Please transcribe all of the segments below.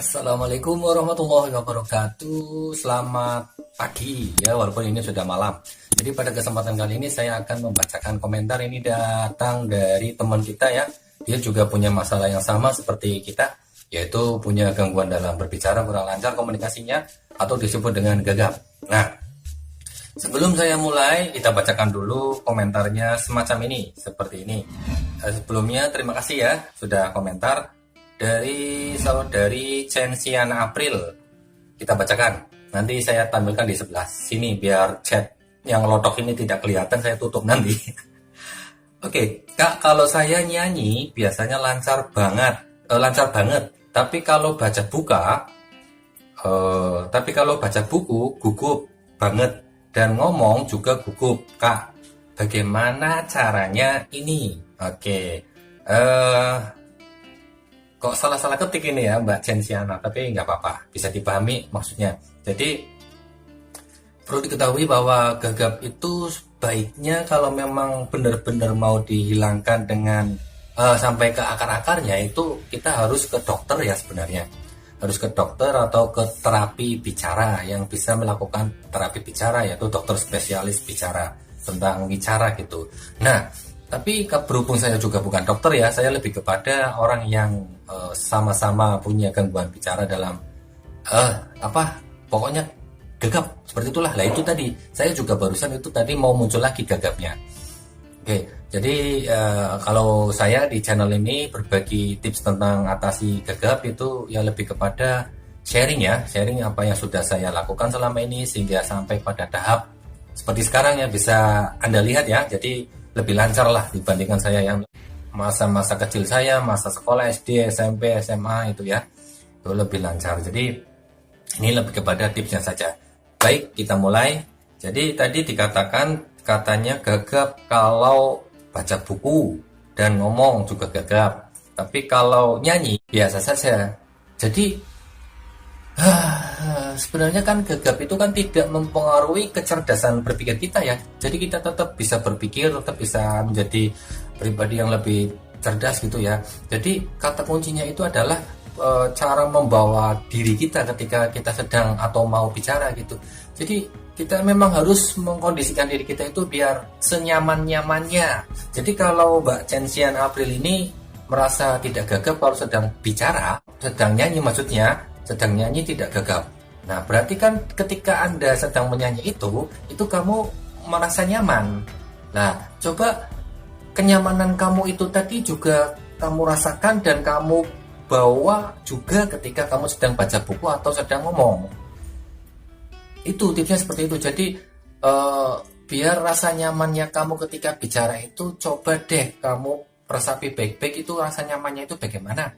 Assalamualaikum warahmatullahi wabarakatuh. Selamat pagi ya, walaupun ini sudah malam. Jadi pada kesempatan kali ini saya akan membacakan komentar. Ini datang dari teman kita ya. Dia juga punya masalah yang sama seperti kita, yaitu punya gangguan dalam berbicara, kurang lancar komunikasinya, atau disebut dengan gagap. Nah, sebelum saya mulai, kita bacakan dulu komentarnya semacam ini, seperti ini. Sebelumnya terima kasih ya sudah komentar. Dari saudari Censiana April, kita bacakan. Nanti saya tampilkan di sebelah sini biar chat yang lotok ini tidak kelihatan, saya tutup nanti. Oke, Kak, kalau saya nyanyi biasanya lancar banget. Tapi kalau baca buku gugup banget, dan ngomong juga gugup. Kak, bagaimana caranya ini? Oke. Kok salah-salah ketik ini ya Mbak Censiana, tapi nggak apa-apa, bisa dipahami maksudnya. Jadi perlu diketahui bahwa gagap itu baiknya kalau memang benar-benar mau dihilangkan dengan sampai ke akar-akarnya, itu kita harus ke dokter ya sebenarnya. Harus ke dokter atau ke terapi bicara yang bisa melakukan terapi bicara, yaitu dokter spesialis bicara, tentang bicara gitu. Nah, tapi berhubung saya juga bukan dokter ya, saya lebih kepada orang yang sama-sama punya gangguan bicara dalam pokoknya gagap seperti itulah. Lah itu tadi, saya juga barusan itu tadi mau muncul lagi gagapnya. Oke, jadi kalau saya di channel ini berbagi tips tentang atasi gagap itu ya lebih kepada sharing ya, sharing apa yang sudah saya lakukan selama ini sehingga sampai pada tahap seperti sekarang ya, bisa Anda lihat ya. Jadi lebih lancar lah dibandingkan saya yang masa-masa kecil saya, masa sekolah SD, SMP, SMA itu ya, itu lebih lancar. Jadi ini lebih kepada tipsnya saja. Baik, kita mulai. Jadi tadi dikatakan katanya gagap kalau baca buku dan ngomong juga gagap, tapi kalau nyanyi biasa saja. Jadi sebenarnya kan gagap itu kan tidak mempengaruhi kecerdasan berpikir kita ya. Jadi kita tetap bisa berpikir, tetap bisa menjadi pribadi yang lebih cerdas gitu ya. Jadi kata kuncinya itu adalah cara membawa diri kita ketika kita sedang atau mau bicara gitu. Jadi kita memang harus mengkondisikan diri kita itu biar senyaman-nyamannya. Jadi kalau Mbak Censian April ini merasa tidak gagap kalau sedang bicara, sedang nyanyi maksudnya, sedang nyanyi tidak gagap. Nah, berarti kan ketika Anda sedang menyanyi itu kamu merasa nyaman. Nah, coba kenyamanan kamu itu tadi juga kamu rasakan dan kamu bawa juga ketika kamu sedang baca buku atau sedang ngomong. Itu tipsnya seperti itu. Jadi biar rasa nyamannya kamu ketika bicara itu, coba deh kamu resapi baik-baik itu rasa nyamannya itu bagaimana,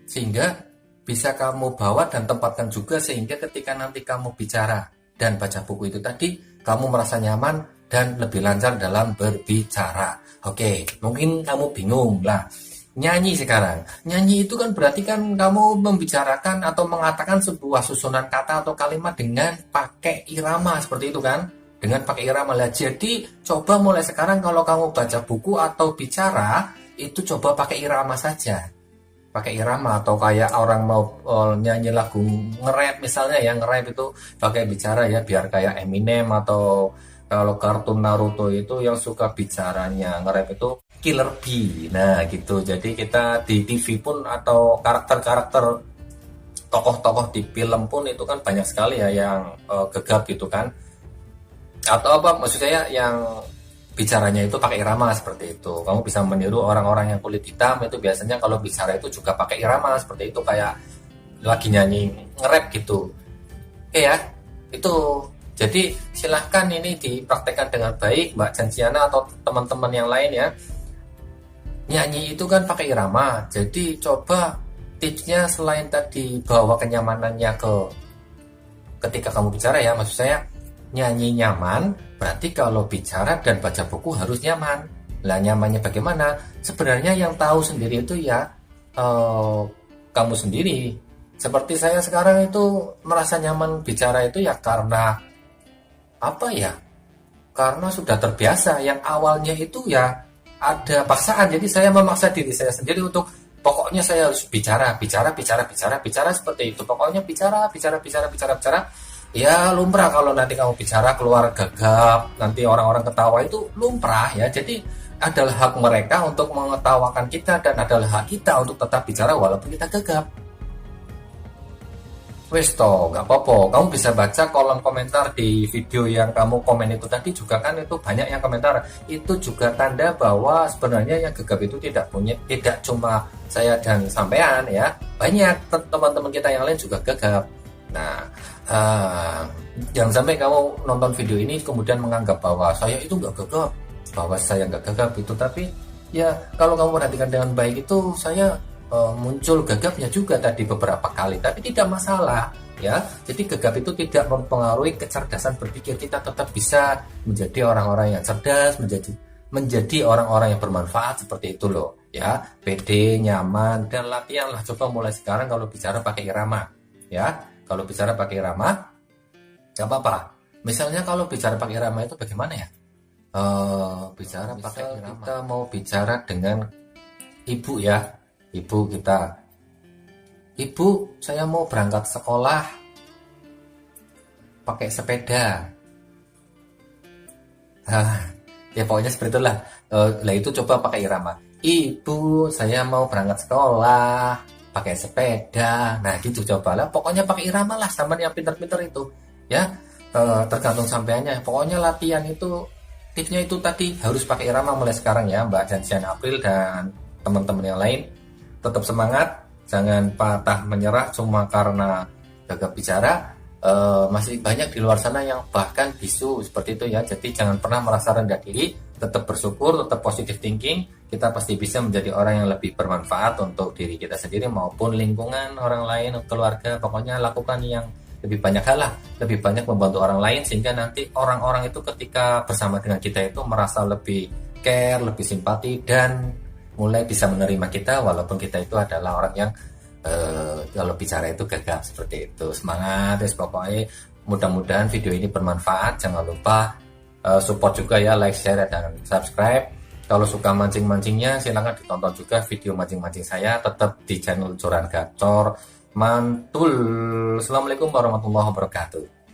sehingga bisa kamu bawa dan tempatkan juga, sehingga ketika nanti kamu bicara dan baca buku itu tadi, kamu merasa nyaman dan lebih lancar dalam berbicara. Oke, mungkin kamu bingung lah. Nyanyi sekarang. Nyanyi itu kan berarti kan kamu membicarakan atau mengatakan sebuah susunan kata atau kalimat dengan pakai irama, seperti itu kan? Dengan pakai irama lah. Jadi coba mulai sekarang kalau kamu baca buku atau bicara, itu coba pakai irama saja. Pakai irama, atau kayak orang mau nyanyi lagu nge-rap misalnya ya, nge-rap itu pakai bicara ya, biar kayak Eminem, atau kalau kartun Naruto itu yang suka bicaranya nge-rap itu Killer Bee. Nah gitu. Jadi kita di TV pun atau karakter-karakter tokoh-tokoh di film pun itu kan banyak sekali ya yang gagap gitu kan, atau apa maksud saya yang bicaranya itu pakai irama seperti itu. Kamu bisa meniru orang-orang yang kulit hitam, itu biasanya kalau bicara itu juga pakai irama seperti itu, kayak lagi nyanyi nge-rap gitu. Oke ya, itu. Jadi silahkan ini dipraktekkan dengan baik Mbak Censiana atau teman-teman yang lain ya. Nyanyi itu kan pakai irama. Jadi coba tipsnya selain tadi bawa kenyamanannya ketika kamu bicara ya, maksud saya nyanyi nyaman, berarti kalau bicara dan baca buku harus nyaman. Lah nyamannya bagaimana? Sebenarnya yang tahu sendiri itu ya kamu sendiri. Seperti saya sekarang itu merasa nyaman bicara itu ya karena apa ya? Karena sudah terbiasa. Yang awalnya itu ya ada paksaan, jadi saya memaksa diri saya sendiri untuk pokoknya saya harus bicara seperti itu. Pokoknya bicara. Ya lumrah kalau nanti kamu bicara keluar gagap, nanti orang-orang ketawa itu lumrah ya. Jadi adalah hak mereka untuk mengetawakan kita dan adalah hak kita untuk tetap bicara walaupun kita gagap. Wes toh, nggak apa-apa. Kamu bisa baca kolom komentar di video yang kamu komen itu tadi juga kan itu banyak yang komentar. Itu juga tanda bahwa sebenarnya yang gegap itu tidak cuma saya dan sampean ya. Banyak teman-teman kita yang lain juga gegap. Nah, jangan sampai kamu nonton video ini kemudian menganggap bahwa saya itu nggak gegap, bahwa saya nggak gegap itu. Tapi ya kalau kamu perhatikan dengan baik itu saya muncul gagapnya juga tadi beberapa kali, tapi tidak masalah ya. Jadi gagap itu tidak mempengaruhi kecerdasan berpikir kita, tetap bisa menjadi orang-orang yang cerdas, menjadi orang-orang yang bermanfaat seperti itu loh ya. Pede, nyaman, dan latihan lah, coba mulai sekarang kalau bicara pakai irama ya. Kalau bicara pakai irama nggak apa-apa. Misalnya kalau bicara pakai irama itu bagaimana ya? Bicara pakai irama, kita mau bicara dengan ibu ya. Ibu kita, ibu saya mau berangkat sekolah pakai sepeda. Ya pokoknya seperti itulah. Lah itu coba pakai irama. Ibu saya mau berangkat sekolah pakai sepeda. Nah gitu cobalah. Pokoknya pakai irama lah, sama yang pinter-pinter itu. Ya tergantung sampeannya. Pokoknya latihan itu tipsnya itu tadi harus pakai irama mulai sekarang ya, Mbak Janjian April dan teman-teman yang lain. Tetap semangat, jangan patah menyerah cuma karena gagap bicara. Masih banyak di luar sana yang bahkan bisu seperti itu ya. Jadi jangan pernah merasa rendah diri, tetap bersyukur, tetap positive thinking. Kita pasti bisa menjadi orang yang lebih bermanfaat untuk diri kita sendiri maupun lingkungan, orang lain, keluarga. Pokoknya lakukan yang lebih banyak hal lah, lebih banyak membantu orang lain, sehingga nanti orang-orang itu ketika bersama dengan kita itu merasa lebih care, lebih simpati, dan mulai bisa menerima kita walaupun kita itu adalah orang yang kalau bicara itu gagap seperti itu. Semangat ya pokoknya, mudah-mudahan video ini bermanfaat. Jangan lupa support juga ya, like, share, dan subscribe. Kalau suka mancing-mancingnya silahkan ditonton juga video mancing-mancing saya, tetap di channel Joran Gacor Mantul. Assalamualaikum warahmatullahi wabarakatuh.